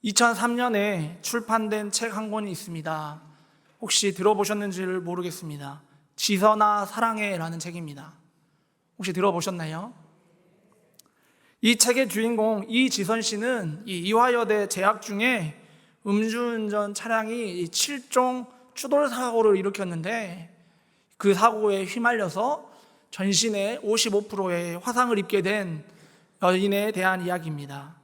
2003년에 출판된 책 한 권이 있습니다. 혹시 들어보셨는지를 모르겠습니다. 지선아 사랑해라는 책입니다. 혹시 들어보셨나요? 이 책의 주인공 이지선 씨는 이화여대 재학 중에 음주운전 차량이 7종 추돌 사고를 일으켰는데, 그 사고에 휘말려서 전신에 55%의 화상을 입게 된 여인에 대한 이야기입니다.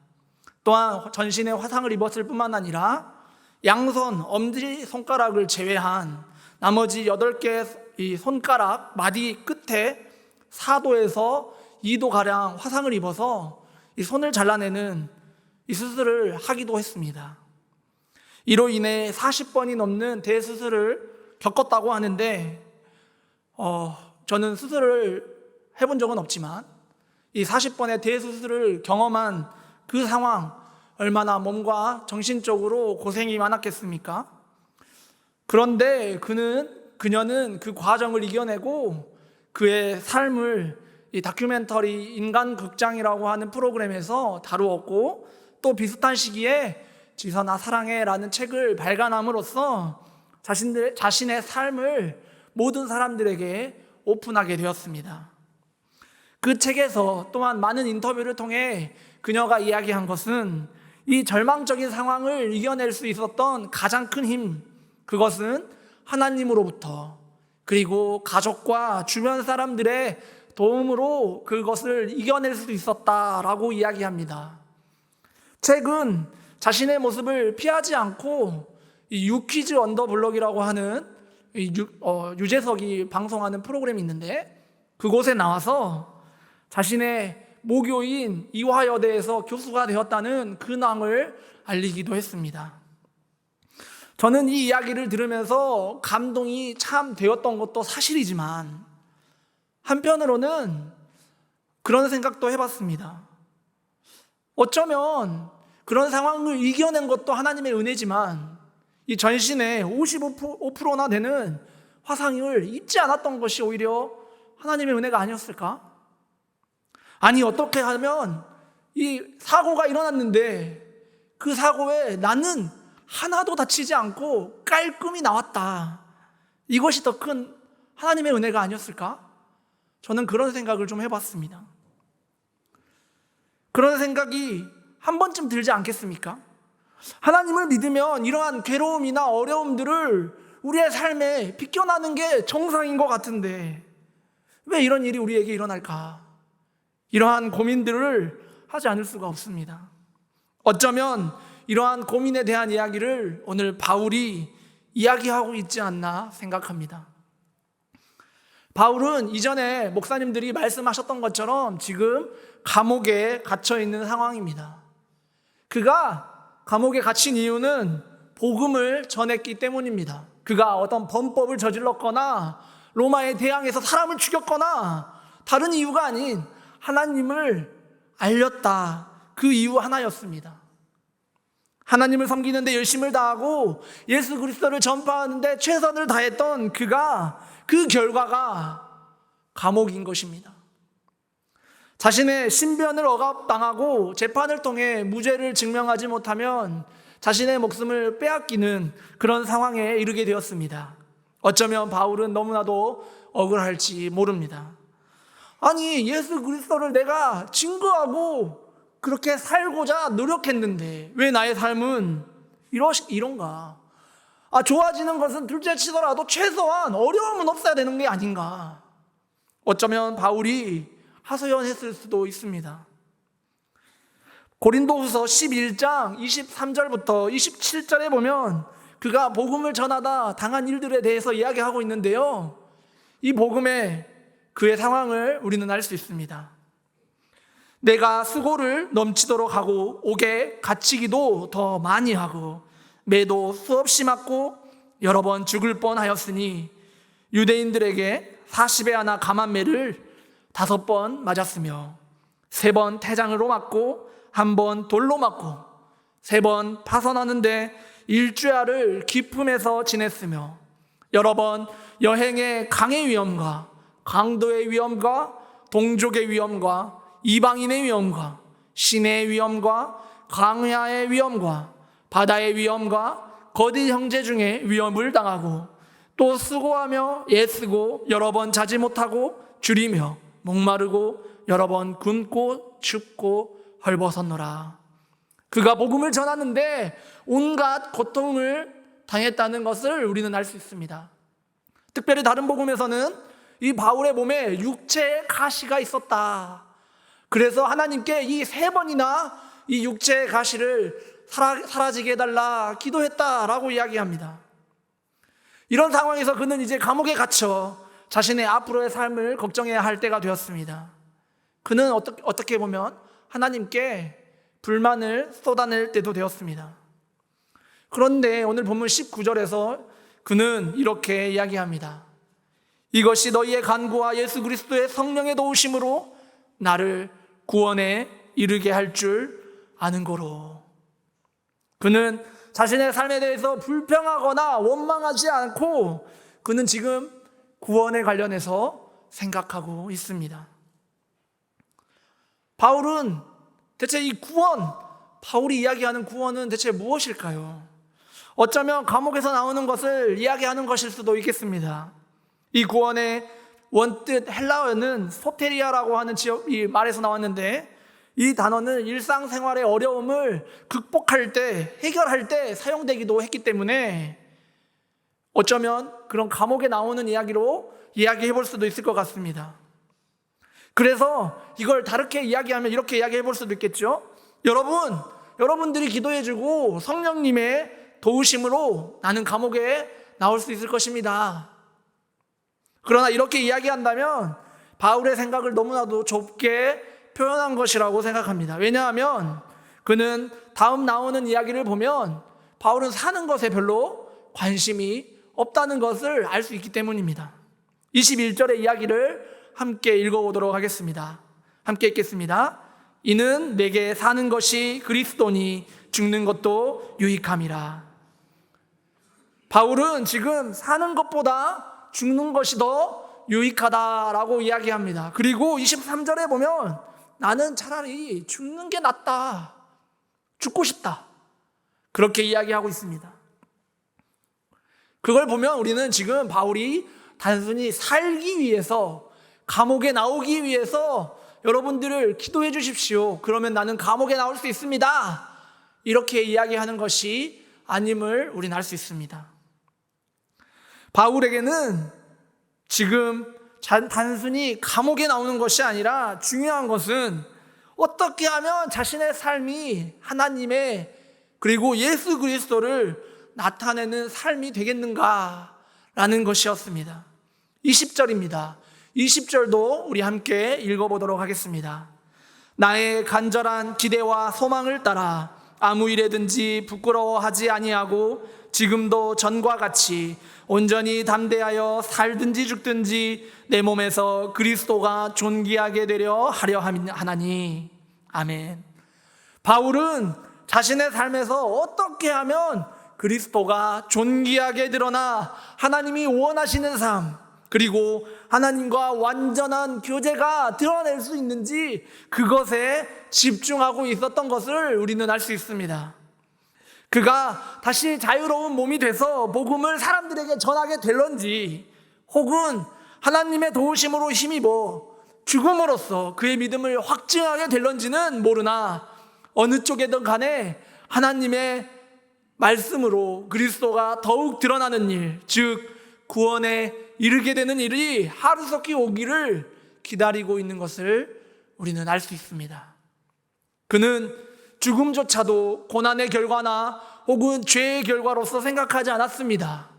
또한 전신에 화상을 입었을 뿐만 아니라 양손, 엄지손가락을 제외한 나머지 8개 이 손가락 마디 끝에 4도에서 2도가량 화상을 입어서 이 손을 잘라내는 이 수술을 하기도 했습니다. 이로 인해 40번이 넘는 대수술을 겪었다고 하는데, 저는 수술을 해본 적은 없지만 이 40번의 대수술을 경험한 그 상황, 얼마나 몸과 정신적으로 고생이 많았겠습니까? 그런데 그녀는 그 과정을 이겨내고 그의 삶을 이 다큐멘터리 인간극장이라고 하는 프로그램에서 다루었고, 또 비슷한 시기에 지선아 사랑해라는 책을 발간함으로써 자신의 삶을 모든 사람들에게 오픈하게 되었습니다. 그 책에서 또한 많은 인터뷰를 통해 그녀가 이야기한 것은 이 절망적인 상황을 이겨낼 수 있었던 가장 큰 힘, 그것은 하나님으로부터, 그리고 가족과 주변 사람들의 도움으로 그것을 이겨낼 수 있었다라고 이야기합니다. 책은 자신의 모습을 피하지 않고 이 유퀴즈 언더블럭이라고 하는 유재석이 방송하는 프로그램이 있는데, 그곳에 나와서 자신의 모교인 이화여대에서 교수가 되었다는 근황을 알리기도 했습니다. 저는 이 이야기를 들으면서 감동이 참 되었던 것도 사실이지만, 한편으로는 그런 생각도 해봤습니다. 어쩌면 그런 상황을 이겨낸 것도 하나님의 은혜지만, 이 전신에 55%나 되는 화상을 입지 않았던 것이 오히려 하나님의 은혜가 아니었을까? 아니, 어떻게 하면 이 사고가 일어났는데 그 사고에 나는 하나도 다치지 않고 깔끔히 나왔다, 이것이 더 큰 하나님의 은혜가 아니었을까? 저는 그런 생각을 좀 해봤습니다. 그런 생각이 한 번쯤 들지 않겠습니까? 하나님을 믿으면 이러한 괴로움이나 어려움들을 우리의 삶에 비껴나는 게 정상인 것 같은데 왜 이런 일이 우리에게 일어날까? 이러한 고민들을 하지 않을 수가 없습니다. 어쩌면 이러한 고민에 대한 이야기를 오늘 바울이 이야기하고 있지 않나 생각합니다. 바울은 이전에 목사님들이 말씀하셨던 것처럼 지금 감옥에 갇혀 있는 상황입니다. 그가 감옥에 갇힌 이유는 복음을 전했기 때문입니다. 그가 어떤 범법을 저질렀거나 로마에 대항해서 사람을 죽였거나 다른 이유가 아닌 하나님을 알렸다, 그 이유 하나였습니다. 하나님을 섬기는데 열심을 다하고 예수 그리스도를 전파하는데 최선을 다했던 그가, 그 결과가 감옥인 것입니다. 자신의 신변을 억압당하고 재판을 통해 무죄를 증명하지 못하면 자신의 목숨을 빼앗기는 그런 상황에 이르게 되었습니다. 어쩌면 바울은 너무나도 억울할지 모릅니다. 아니, 예수 그리스도를 내가 증거하고 그렇게 살고자 노력했는데 왜 나의 삶은 이런가? 좋아지는 것은 둘째 치더라도 최소한 어려움은 없어야 되는 게 아닌가? 어쩌면 바울이 하소연했을 수도 있습니다. 고린도후서 11장 23절부터 27절에 보면 그가 복음을 전하다 당한 일들에 대해서 이야기하고 있는데요, 이 복음에 그의 상황을 우리는 알 수 있습니다. 내가 수고를 넘치도록 하고 옥에 갇히기도 더 많이 하고 매도 수없이 맞고 여러 번 죽을 뻔하였으니 유대인들에게 40에 하나 감한 매를 5번 맞았으며 3번 태장으로 맞고 1번 돌로 맞고 3번 파선하는데 일주야를 기품에서 지냈으며 여러 번 여행의 강의 위험과 강도의 위험과 동족의 위험과 이방인의 위험과 신의 위험과 광야의 위험과 바다의 위험과 거짓 형제 중에 위험을 당하고 또 수고하며 애쓰고 여러 번 자지 못하고 줄이며 목마르고 여러 번 굶고 춥고 헐벗었노라. 그가 복음을 전하는데 온갖 고통을 당했다는 것을 우리는 알 수 있습니다. 특별히 다른 복음에서는 이 바울의 몸에 육체의 가시가 있었다. 그래서 하나님께 이 3번이나 이 육체의 가시를 사라지게 해달라 기도했다라고 이야기합니다. 이런 상황에서 그는 이제 감옥에 갇혀 자신의 앞으로의 삶을 걱정해야 할 때가 되었습니다. 그는 어떻게 보면 하나님께 불만을 쏟아낼 때도 되었습니다. 그런데 오늘 본문 19절에서 그는 이렇게 이야기합니다. 이것이 너희의 간구와 예수 그리스도의 성령의 도우심으로 나를 구원에 이르게 할 줄 아는 거로. 그는 자신의 삶에 대해서 불평하거나 원망하지 않고 그는 지금 구원에 관련해서 생각하고 있습니다. 바울은 대체 이 구원, 바울이 이야기하는 구원은 대체 무엇일까요? 어쩌면 감옥에서 나오는 것을 이야기하는 것일 수도 있겠습니다. 이 구원의 원뜻 헬라어는 소테리아라고 하는 이 말에서 나왔는데, 이 단어는 일상생활의 어려움을 극복할 때, 해결할 때 사용되기도 했기 때문에 어쩌면 그런 감옥에 나오는 이야기로 이야기해 볼 수도 있을 것 같습니다. 그래서 이걸 다르게 이야기하면 이렇게 이야기해 볼 수도 있겠죠. 여러분들이 기도해주고 성령님의 도우심으로 나는 감옥에 나올 수 있을 것입니다. 그러나 이렇게 이야기한다면 바울의 생각을 너무나도 좁게 표현한 것이라고 생각합니다. 왜냐하면 그는 다음 나오는 이야기를 보면 바울은 사는 것에 별로 관심이 없다는 것을 알 수 있기 때문입니다. 21절의 이야기를 함께 읽어보도록 하겠습니다. 함께 읽겠습니다. 이는 내게 사는 것이 그리스도니 죽는 것도 유익함이라. 바울은 지금 사는 것보다 죽는 것이 더 유익하다라고 이야기합니다. 그리고 23절에 보면 나는 차라리 죽는 게 낫다. 죽고 싶다. 그렇게 이야기하고 있습니다. 그걸 보면 우리는 지금 바울이 단순히 살기 위해서, 감옥에 나오기 위해서 여러분들을 기도해 주십시오. 그러면 나는 감옥에 나올 수 있습니다. 이렇게 이야기하는 것이 아님을 우리는 알 수 있습니다. 바울에게는 지금 단순히 감옥에 나오는 것이 아니라 중요한 것은 어떻게 하면 자신의 삶이 하나님의 그리고 예수 그리스도를 나타내는 삶이 되겠는가라는 것이었습니다. 20절입니다. 20절도 우리 함께 읽어보도록 하겠습니다. 나의 간절한 기대와 소망을 따라 아무 일에든지 부끄러워하지 아니하고 지금도 전과 같이 온전히 담대하여 살든지 죽든지 내 몸에서 그리스도가 존귀하게 되려 하려 하나니. 아멘. 바울은 자신의 삶에서 어떻게 하면 그리스도가 존귀하게 드러나 하나님이 원하시는 삶, 그리고 하나님과 완전한 교제가 드러낼 수 있는지 그것에 집중하고 있었던 것을 우리는 알 수 있습니다. 그가 다시 자유로운 몸이 돼서 복음을 사람들에게 전하게 될런지, 혹은 하나님의 도우심으로 힘입어 죽음으로써 그의 믿음을 확증하게 될런지는 모르나 어느 쪽에든 간에 하나님의 말씀으로 그리스도가 더욱 드러나는 일, 즉 구원에 이르게 되는 일이 하루속히 오기를 기다리고 있는 것을 우리는 알 수 있습니다. 그는 죽음조차도 고난의 결과나 혹은 죄의 결과로서 생각하지 않았습니다.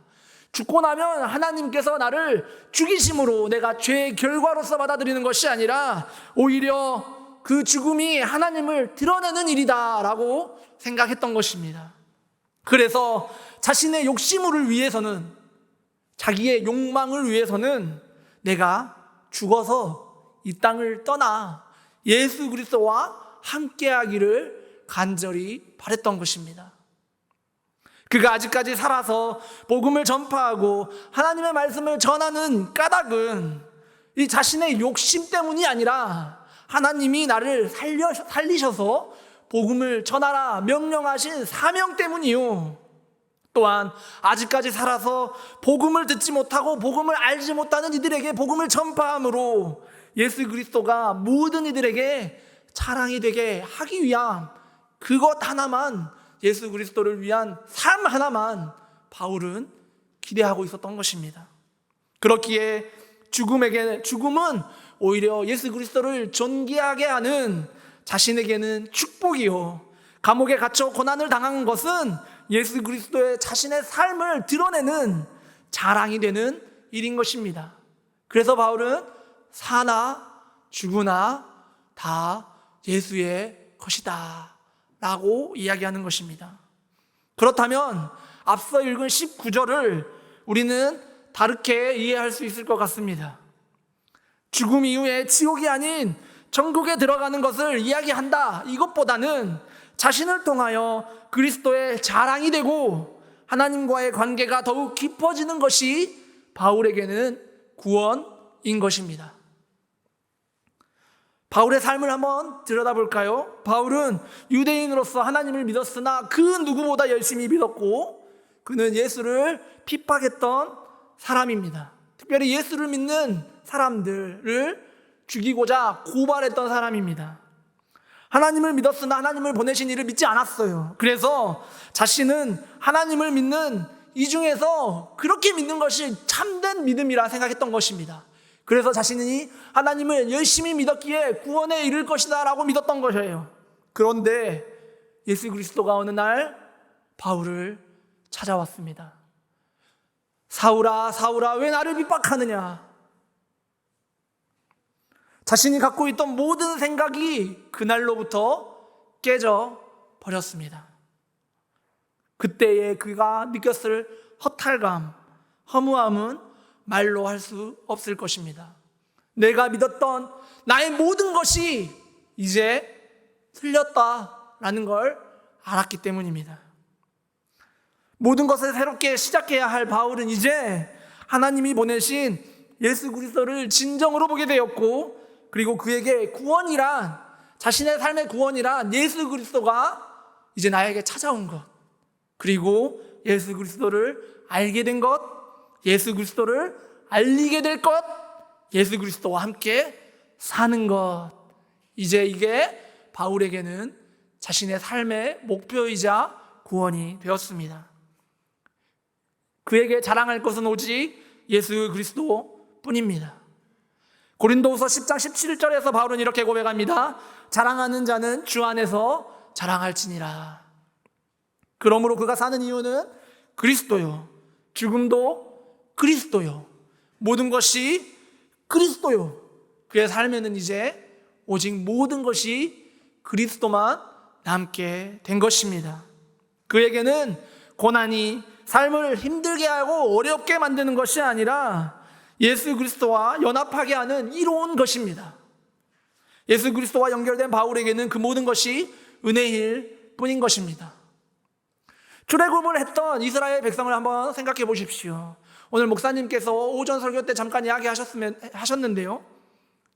죽고 나면 하나님께서 나를 죽이심으로 내가 죄의 결과로서 받아들이는 것이 아니라 오히려 그 죽음이 하나님을 드러내는 일이다 라고 생각했던 것입니다. 그래서 자신의 욕심을 위해서는, 자기의 욕망을 위해서는 내가 죽어서 이 땅을 떠나 예수 그리스도와 함께하기를 간절히 바랬던 것입니다. 그가 아직까지 살아서 복음을 전파하고 하나님의 말씀을 전하는 까닭은 이 자신의 욕심 때문이 아니라 하나님이 나를 살리셔서 복음을 전하라 명령하신 사명 때문이요. 또한 아직까지 살아서 복음을 듣지 못하고 복음을 알지 못하는 이들에게 복음을 전파함으로 예수 그리스도가 모든 이들에게 자랑이 되게 하기 위함, 그것 하나만, 예수 그리스도를 위한 삶 하나만 바울은 기대하고 있었던 것입니다. 그렇기에 죽음은 오히려 예수 그리스도를 존귀하게 하는 자신에게는 축복이요, 감옥에 갇혀 고난을 당한 것은 예수 그리스도의 자신의 삶을 드러내는 자랑이 되는 일인 것입니다. 그래서 바울은 사나 죽으나 다 예수의 것이다 라고 이야기하는 것입니다. 그렇다면 앞서 읽은 19절을 우리는 다르게 이해할 수 있을 것 같습니다. 죽음 이후에 지옥이 아닌 천국에 들어가는 것을 이야기한다, 이것보다는 자신을 통하여 그리스도의 자랑이 되고 하나님과의 관계가 더욱 깊어지는 것이 바울에게는 구원인 것입니다. 바울의 삶을 한번 들여다볼까요? 바울은 유대인으로서 하나님을 믿었으나 그 누구보다 열심히 믿었고 그는 예수를 핍박했던 사람입니다. 특별히 예수를 믿는 사람들을 죽이고자 고발했던 사람입니다. 하나님을 믿었으나 하나님을 보내신 이를 믿지 않았어요. 그래서 자신은 하나님을 믿는 이 중에서 그렇게 믿는 것이 참된 믿음이라 생각했던 것입니다. 그래서 자신이 하나님을 열심히 믿었기에 구원에 이를 것이다 라고 믿었던 것이에요. 그런데 예수 그리스도가 어느 날 바울을 찾아왔습니다. 사울아 사울아 왜 나를 핍박하느냐. 자신이 갖고 있던 모든 생각이 그날로부터 깨져 버렸습니다. 그때에 그가 느꼈을 허탈감, 허무함은 말로 할 수 없을 것입니다. 내가 믿었던 나의 모든 것이 이제 틀렸다라는 걸 알았기 때문입니다. 모든 것을 새롭게 시작해야 할 바울은 이제 하나님이 보내신 예수 그리스도를 진정으로 보게 되었고, 그리고 그에게 구원이란, 자신의 삶의 구원이란 예수 그리스도가 이제 나에게 찾아온 것, 그리고 예수 그리스도를 알게 된 것, 예수 그리스도를 알리게 될 것, 예수 그리스도와 함께 사는 것, 이제 이게 바울에게는 자신의 삶의 목표이자 구원이 되었습니다. 그에게 자랑할 것은 오직 예수 그리스도 뿐입니다. 고린도후서 10장 17절에서 바울은 이렇게 고백합니다. 자랑하는 자는 주 안에서 자랑할지니라. 그러므로 그가 사는 이유는 그리스도요, 죽음도 그리스도요, 모든 것이 그리스도요. 그의 삶에는 이제 오직 모든 것이 그리스도만 남게 된 것입니다. 그에게는 고난이 삶을 힘들게 하고 어렵게 만드는 것이 아니라 예수 그리스도와 연합하게 하는 이로운 것입니다. 예수 그리스도와 연결된 바울에게는 그 모든 것이 은혜일 뿐인 것입니다. 출애굽을 했던 이스라엘 백성을 한번 생각해 보십시오. 오늘 목사님께서 오전 설교 때 잠깐 이야기하셨는데요.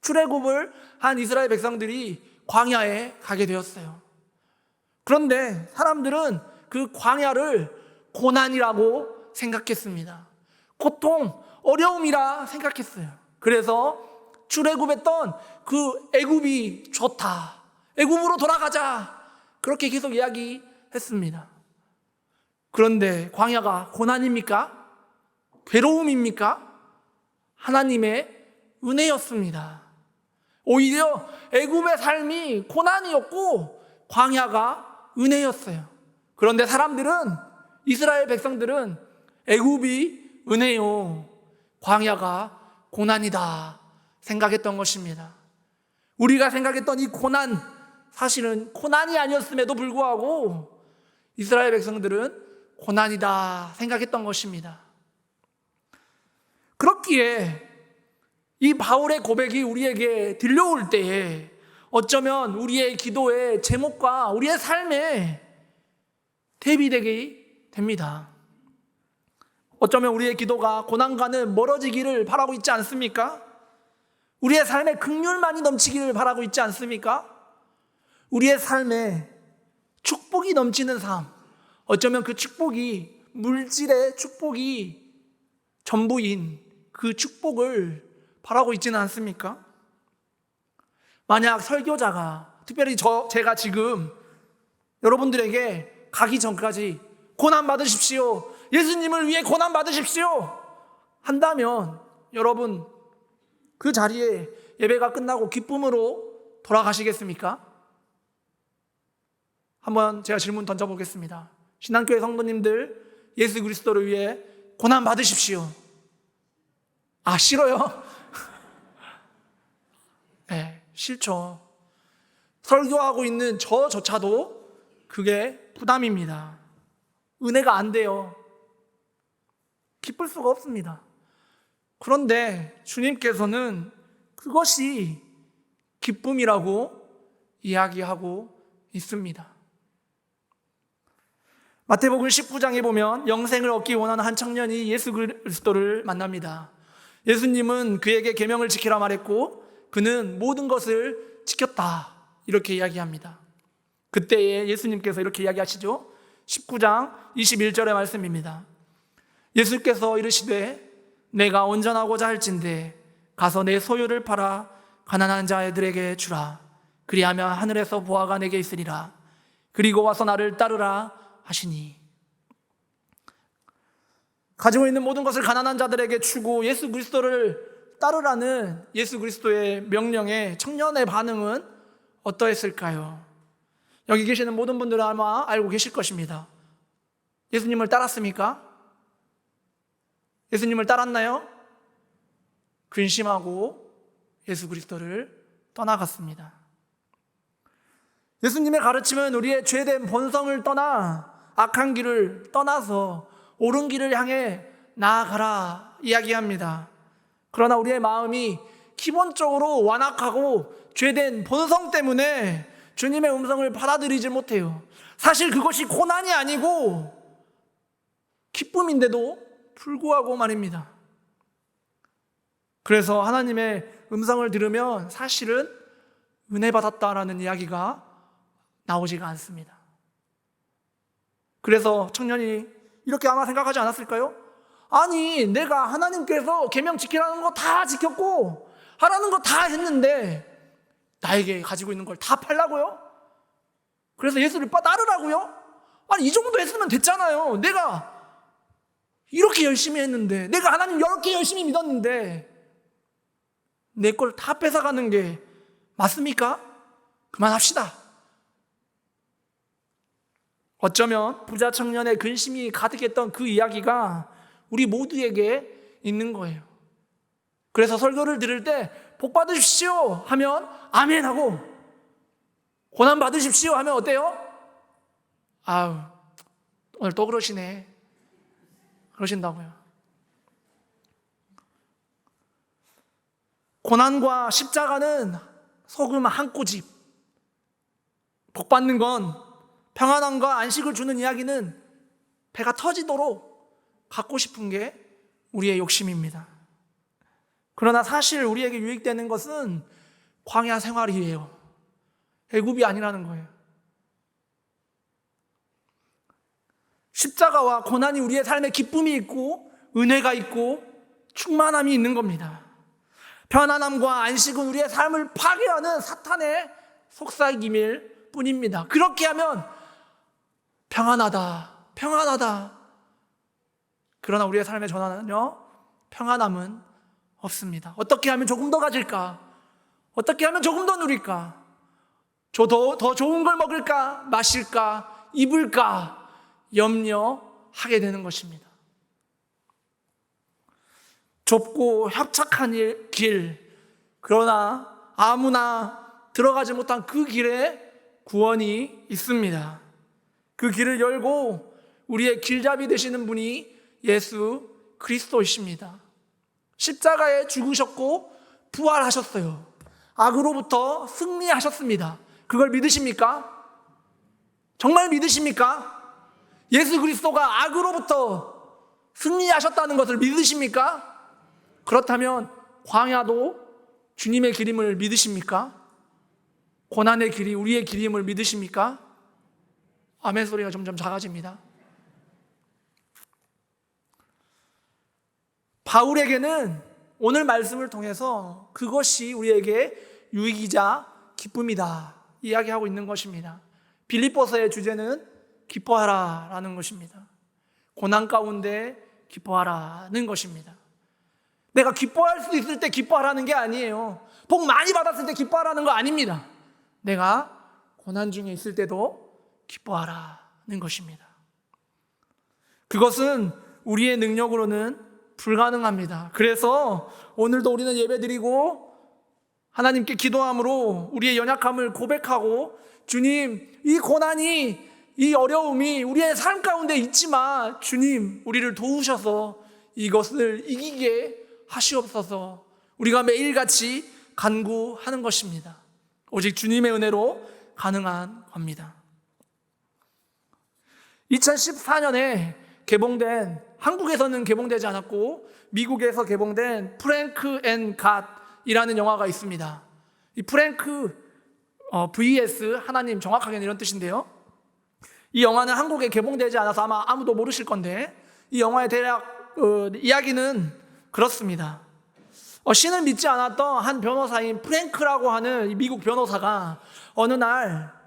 출애굽을 한 이스라엘 백성들이 광야에 가게 되었어요. 그런데 사람들은 그 광야를 고난이라고 생각했습니다. 고통, 어려움이라 생각했어요. 그래서 출애굽했던 그 애굽이 좋다, 애굽으로 돌아가자, 그렇게 계속 이야기했습니다. 그런데 광야가 고난입니까? 괴로움입니까? 하나님의 은혜였습니다. 오히려 애굽의 삶이 고난이었고 광야가 은혜였어요. 그런데 이스라엘 백성들은 애굽이 은혜요, 광야가 고난이다 생각했던 것입니다. 우리가 생각했던 이 고난, 사실은 고난이 아니었음에도 불구하고 이스라엘 백성들은 고난이다 생각했던 것입니다. 그렇기에 이 바울의 고백이 우리에게 들려올 때에 어쩌면 우리의 기도의 제목과 우리의 삶에 대비되게 됩니다. 어쩌면 우리의 기도가 고난과는 멀어지기를 바라고 있지 않습니까? 우리의 삶에 긍휼만이 넘치기를 바라고 있지 않습니까? 우리의 삶에 축복이 넘치는 삶, 어쩌면 그 축복이 물질의 축복이 전부인 그 축복을 바라고 있지는 않습니까? 만약 설교자가, 특별히 제가 지금 여러분들에게 가기 전까지 고난 받으십시오, 예수님을 위해 고난 받으십시오 한다면 여러분 그 자리에 예배가 끝나고 기쁨으로 돌아가시겠습니까? 한번 제가 질문 던져보겠습니다. 신앙교회 성도님들, 예수 그리스도를 위해 고난 받으십시오. 아, 싫어요? 네, 싫죠. 설교하고 있는 저조차도 그게 부담입니다. 은혜가 안 돼요. 기쁠 수가 없습니다. 그런데 주님께서는 그것이 기쁨이라고 이야기하고 있습니다. 마태복음 19장에 보면 영생을 얻기 원하는 한 청년이 예수 그리스도를 만납니다. 예수님은 그에게 계명을 지키라 말했고 그는 모든 것을 지켰다 이렇게 이야기합니다. 그때에 예수님께서 이렇게 이야기하시죠. 19장 21절의 말씀입니다. 예수께서 이르시되 내가 온전하고자 할진대 가서 내 소유를 팔아 가난한 자들에게 주라. 그리하면 하늘에서 보화가 내게 있으리라. 그리고 와서 나를 따르라 하시니. 가지고 있는 모든 것을 가난한 자들에게 주고 예수 그리스도를 따르라는 예수 그리스도의 명령에 청년의 반응은 어떠했을까요? 여기 계시는 모든 분들은 아마 알고 계실 것입니다. 예수님을 따랐습니까? 예수님을 따랐나요? 근심하고 예수 그리스도를 떠나갔습니다. 예수님의 가르침은 우리의 죄된 본성을 떠나 악한 길을 떠나서 옳은 길을 향해 나아가라 이야기합니다. 그러나 우리의 마음이 기본적으로 완악하고 죄된 본성 때문에 주님의 음성을 받아들이지 못해요. 사실 그것이 고난이 아니고 기쁨인데도 불구하고 말입니다. 그래서 하나님의 음성을 들으면 사실은 은혜 받았다라는 이야기가 나오지가 않습니다. 그래서 청년이 이렇게 아마 생각하지 않았을까요? 아니, 내가 하나님께서 계명 지키라는 거 다 지켰고 하라는 거 다 했는데 나에게 가지고 있는 걸 다 팔라고요? 그래서 예수를 따르라고요? 아니, 이 정도 했으면 됐잖아요. 내가 이렇게 열심히 했는데, 내가 하나님 이렇게 열심히 믿었는데 내 걸 다 뺏어가는 게 맞습니까? 그만합시다. 어쩌면 부자 청년의 근심이 가득했던 그 이야기가 우리 모두에게 있는 거예요. 그래서 설교를 들을 때 복 받으십시오 하면 아멘 하고 고난 받으십시오 하면 어때요? 아우, 오늘 또 그러시네. 그러신다고요. 고난과 십자가는 소금 한 꼬집. 복 받는 건, 평안함과 안식을 주는 이야기는 배가 터지도록 갖고 싶은 게 우리의 욕심입니다. 그러나 사실 우리에게 유익되는 것은 광야 생활이에요. 애굽이 아니라는 거예요. 십자가와 고난이 우리의 삶에 기쁨이 있고 은혜가 있고 충만함이 있는 겁니다. 편안함과 안식은 우리의 삶을 파괴하는 사탄의 속삭임일 뿐입니다. 그렇게 하면 평안하다, 평안하다. 그러나 우리의 삶의 전환은요, 평안함은 없습니다. 어떻게 하면 조금 더 가질까? 어떻게 하면 조금 더 누릴까? 더 좋은 걸 먹을까? 마실까? 입을까? 염려하게 되는 것입니다. 좁고 협착한 길, 그러나 아무나 들어가지 못한 그 길에 구원이 있습니다. 그 길을 열고 우리의 길잡이 되시는 분이 예수 그리스도이십니다. 십자가에 죽으셨고 부활하셨어요. 악으로부터 승리하셨습니다. 그걸 믿으십니까? 정말 믿으십니까? 예수 그리스도가 악으로부터 승리하셨다는 것을 믿으십니까? 그렇다면 광야도 주님의 길임을 믿으십니까? 고난의 길이 우리의 길임을 믿으십니까? 아멘 소리가 점점 작아집니다. 바울에게는 오늘 말씀을 통해서 그것이 우리에게 유익이자 기쁨이다 이야기하고 있는 것입니다. 빌립보서의 주제는 기뻐하라라는 것입니다. 고난 가운데 기뻐하라는 것입니다. 내가 기뻐할 수 있을 때 기뻐하라는 게 아니에요. 복 많이 받았을 때 기뻐하라는 거 아닙니다. 내가 고난 중에 있을 때도 기뻐하라는 것입니다. 그것은 우리의 능력으로는 불가능합니다. 그래서 오늘도 우리는 예배드리고 하나님께 기도함으로 우리의 연약함을 고백하고, 주님, 이 고난이, 이 어려움이 우리의 삶 가운데 있지만 주님, 우리를 도우셔서 이것을 이기게 하시옵소서, 우리가 매일같이 간구하는 것입니다. 오직 주님의 은혜로 가능한 겁니다. 2014년에 개봉된, 한국에서는 개봉되지 않았고 미국에서 개봉된 프랭크 앤 갓이라는 영화가 있습니다. 이 프랭크 vs 하나님, 정확하게는 이런 뜻인데요, 이 영화는 한국에 개봉되지 않아서 아마 아무도 모르실 건데, 이 영화의 대략 이야기는 그렇습니다. 신을 믿지 않았던 한 변호사인 프랭크라고 하는 이 미국 변호사가 어느 날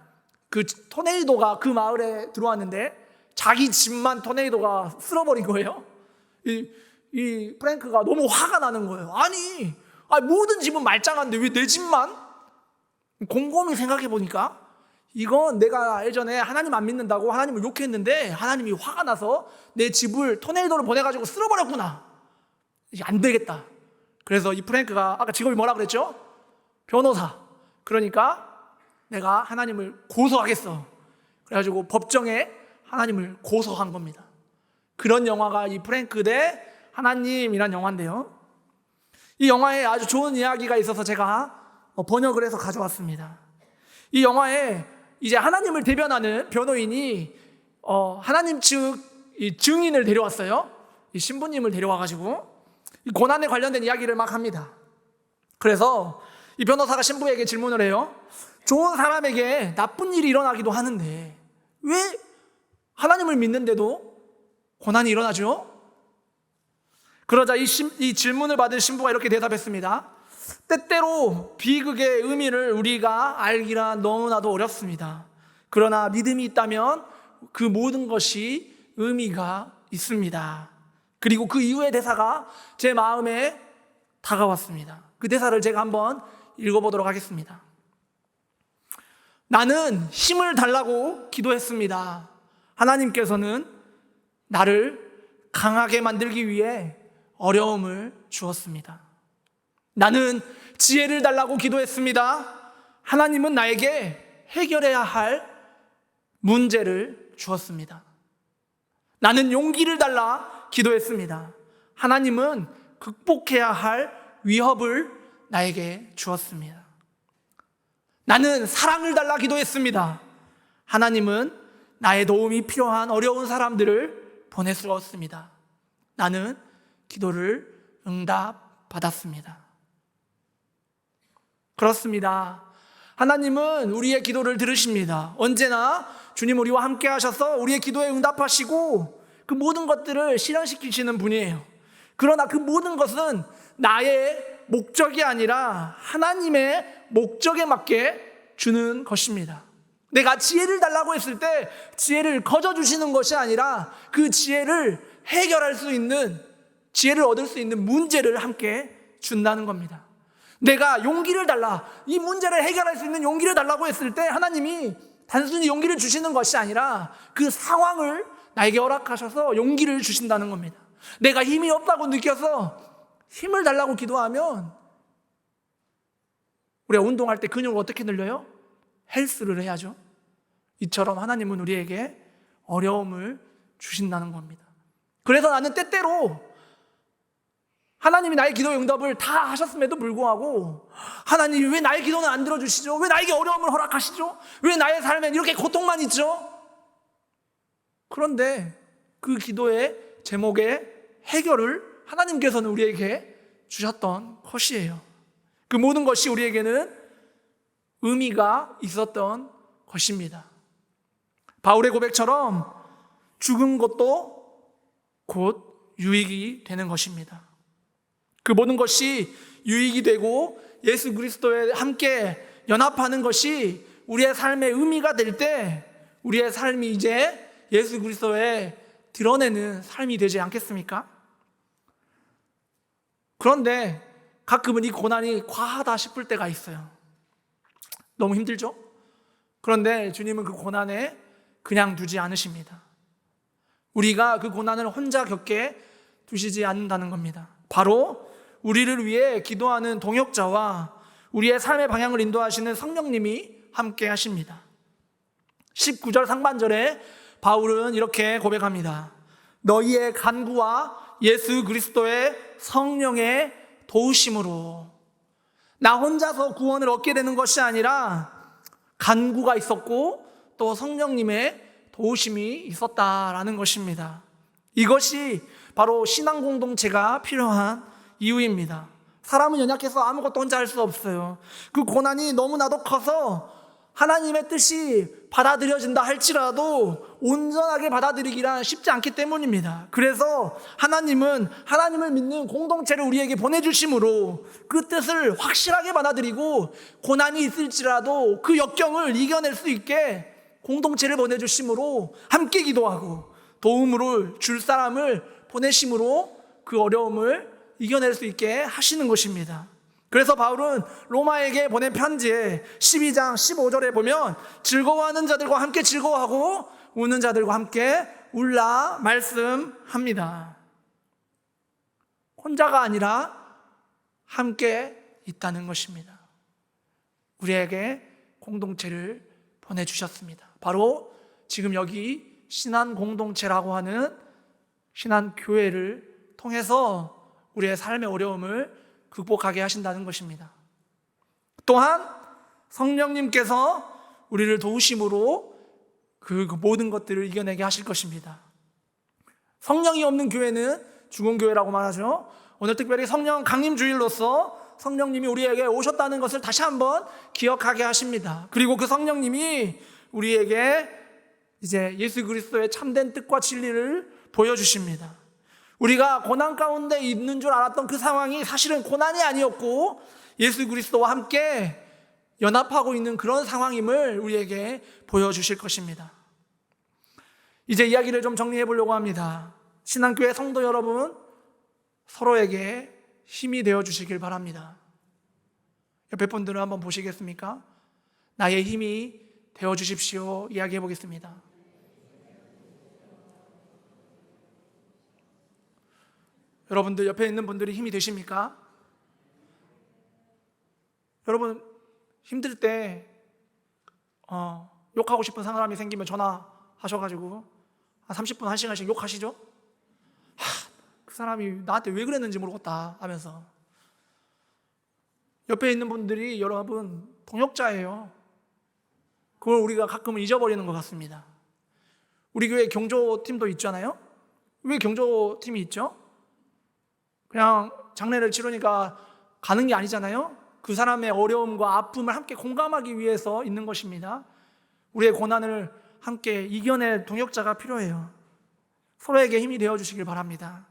그 토네이도가 그 마을에 들어왔는데 자기 집만 토네이도가 쓸어버린 거예요. 이 프랭크가 너무 화가 나는 거예요. 아니 모든 집은 말짱한데 왜 내 집만? 곰곰이 생각해 보니까 이건 내가 예전에 하나님 안 믿는다고 하나님을 욕했는데 하나님이 화가 나서 내 집을 토네이도를 보내가지고 쓸어버렸구나. 이제 안 되겠다. 그래서 이 프랭크가, 아까 직업이 뭐라 그랬죠? 변호사. 그러니까 내가 하나님을 고소하겠어. 그래가지고 법정에 하나님을 고소한 겁니다. 그런 영화가 이 프랭크 대 하나님이란 영화인데요, 이 영화에 아주 좋은 이야기가 있어서 제가 번역을 해서 가져왔습니다. 이 영화에 이제 하나님을 대변하는 변호인이 하나님 측 이 증인을 데려왔어요. 이 신부님을 데려와가지고 이 고난에 관련된 이야기를 막 합니다. 그래서 이 변호사가 신부에게 질문을 해요. 좋은 사람에게 나쁜 일이 일어나기도 하는데 왜 하나님을 믿는데도 고난이 일어나죠? 그러자 이 질문을 받은 신부가 이렇게 대답했습니다. 때때로 비극의 의미를 우리가 알기란 너무나도 어렵습니다. 그러나 믿음이 있다면 그 모든 것이 의미가 있습니다. 그리고 그 이후의 대사가 제 마음에 다가왔습니다. 그 대사를 제가 한번 읽어보도록 하겠습니다. 나는 힘을 달라고 기도했습니다. 하나님께서는 나를 강하게 만들기 위해 어려움을 주었습니다. 나는 지혜를 달라고 기도했습니다. 하나님은 나에게 해결해야 할 문제를 주었습니다. 나는 용기를 달라 기도했습니다. 하나님은 극복해야 할 위협을 나에게 주었습니다. 나는 사랑을 달라 기도했습니다. 하나님은 나의 도움이 필요한 어려운 사람들을 보내주었습니다. 나는 기도를 응답받았습니다. 그렇습니다. 하나님은 우리의 기도를 들으십니다. 언제나 주님 우리와 함께 하셔서 우리의 기도에 응답하시고 그 모든 것들을 실현시키시는 분이에요. 그러나 그 모든 것은 나의 목적이 아니라 하나님의 목적에 맞게 주는 것입니다. 내가 지혜를 달라고 했을 때 지혜를 거저주시는 것이 아니라 그 지혜를 해결할 수 있는, 지혜를 얻을 수 있는 문제를 함께 준다는 겁니다. 내가 용기를 달라, 이 문제를 해결할 수 있는 용기를 달라고 했을 때 하나님이 단순히 용기를 주시는 것이 아니라 그 상황을 나에게 허락하셔서 용기를 주신다는 겁니다. 내가 힘이 없다고 느껴서 힘을 달라고 기도하면 우리가 운동할 때 근육을 어떻게 늘려요? 헬스를 해야죠. 이처럼 하나님은 우리에게 어려움을 주신다는 겁니다. 그래서 나는 때때로 하나님이 나의 기도의 응답을 다 하셨음에도 불구하고 하나님이 왜 나의 기도는 안 들어주시죠? 왜 나에게 어려움을 허락하시죠? 왜 나의 삶엔 이렇게 고통만 있죠? 그런데 그 기도의 제목의 해결을 하나님께서는 우리에게 주셨던 것이에요. 그 모든 것이 우리에게는 의미가 있었던 것입니다. 바울의 고백처럼 죽은 것도 곧 유익이 되는 것입니다. 그 모든 것이 유익이 되고 예수 그리스도에 함께 연합하는 것이 우리의 삶의 의미가 될 때 우리의 삶이 이제 예수 그리스도에 드러내는 삶이 되지 않겠습니까? 그런데 가끔은 이 고난이 과하다 싶을 때가 있어요. 너무 힘들죠? 그런데 주님은 그 고난에 그냥 두지 않으십니다. 우리가 그 고난을 혼자 겪게 두시지 않는다는 겁니다. 바로 우리를 위해 기도하는 동역자와 우리의 삶의 방향을 인도하시는 성령님이 함께 하십니다. 19절 상반절에 바울은 이렇게 고백합니다. 너희의 간구와 예수 그리스도의 성령의 도우심으로. 나 혼자서 구원을 얻게 되는 것이 아니라 간구가 있었고 또 성령님의 도우심이 있었다라는 것입니다. 이것이 바로 신앙 공동체가 필요한 이유입니다. 사람은 연약해서 아무것도 혼자 할 수 없어요. 그 고난이 너무나도 커서 하나님의 뜻이 받아들여진다 할지라도 온전하게 받아들이기란 쉽지 않기 때문입니다. 그래서 하나님은 하나님을 믿는 공동체를 우리에게 보내주심으로 그 뜻을 확실하게 받아들이고 고난이 있을지라도 그 역경을 이겨낼 수 있게 공동체를 보내주심으로 함께 기도하고 도움을 줄 사람을 보내심으로 그 어려움을 이겨낼 수 있게 하시는 것입니다. 그래서 바울은 로마에게 보낸 편지에 12장 15절에 보면 즐거워하는 자들과 함께 즐거워하고 우는 자들과 함께 울라 말씀합니다. 혼자가 아니라 함께 있다는 것입니다. 우리에게 공동체를 보내주셨습니다. 바로 지금 여기 신안공동체라고 하는 신안교회를 통해서 우리의 삶의 어려움을 극복하게 하신다는 것입니다. 또한 성령님께서 우리를 도우심으로 그 모든 것들을 이겨내게 하실 것입니다. 성령이 없는 교회는 죽은 교회라고 말하죠. 오늘 특별히 성령 강림 주일로서 성령님이 우리에게 오셨다는 것을 다시 한번 기억하게 하십니다. 그리고 그 성령님이 우리에게 이제 예수 그리스도의 참된 뜻과 진리를 보여주십니다. 우리가 고난 가운데 있는 줄 알았던 그 상황이 사실은 고난이 아니었고 예수 그리스도와 함께 연합하고 있는 그런 상황임을 우리에게 보여주실 것입니다. 이제 이야기를 좀 정리해 보려고 합니다. 신앙교회 성도 여러분, 서로에게 힘이 되어 주시길 바랍니다. 옆에 분들을 한번 보시겠습니까? 나의 힘이 되어 주십시오. 이야기해 보겠습니다. 여러분들 옆에 있는 분들이 힘이 되십니까? 여러분 힘들 때 욕하고 싶은 사람이 생기면 전화하셔가지고 한 30분, 1시간씩 욕하시죠? 그 사람이 나한테 왜 그랬는지 모르겠다 하면서. 옆에 있는 분들이 여러분 동역자예요. 그걸 우리가 가끔은 잊어버리는 것 같습니다. 우리 교회 경조팀도 있잖아요. 왜 경조팀이 있죠? 그냥 장례를 치르니까 가는 게 아니잖아요. 그 사람의 어려움과 아픔을 함께 공감하기 위해서 있는 것입니다. 우리의 고난을 함께 이겨낼 동역자가 필요해요. 서로에게 힘이 되어주시길 바랍니다.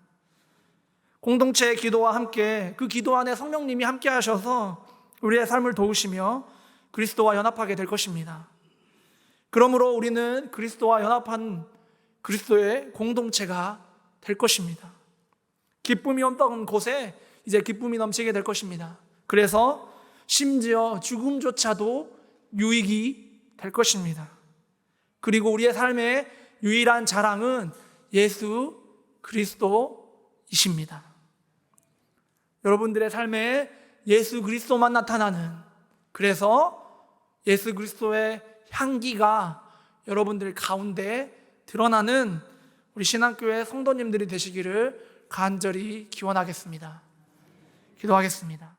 공동체의 기도와 함께 그 기도 안에 성령님이 함께 하셔서 우리의 삶을 도우시며 그리스도와 연합하게 될 것입니다. 그러므로 우리는 그리스도와 연합한 그리스도의 공동체가 될 것입니다. 기쁨이 없던 곳에 이제 기쁨이 넘치게 될 것입니다. 그래서 심지어 죽음조차도 유익이 될 것입니다. 그리고 우리의 삶의 유일한 자랑은 예수 그리스도이십니다. 여러분들의 삶에 예수 그리스도만 나타나는, 그래서 예수 그리스도의 향기가 여러분들 가운데 드러나는 우리 신앙교회 성도님들이 되시기를 간절히 기원하겠습니다. 기도하겠습니다.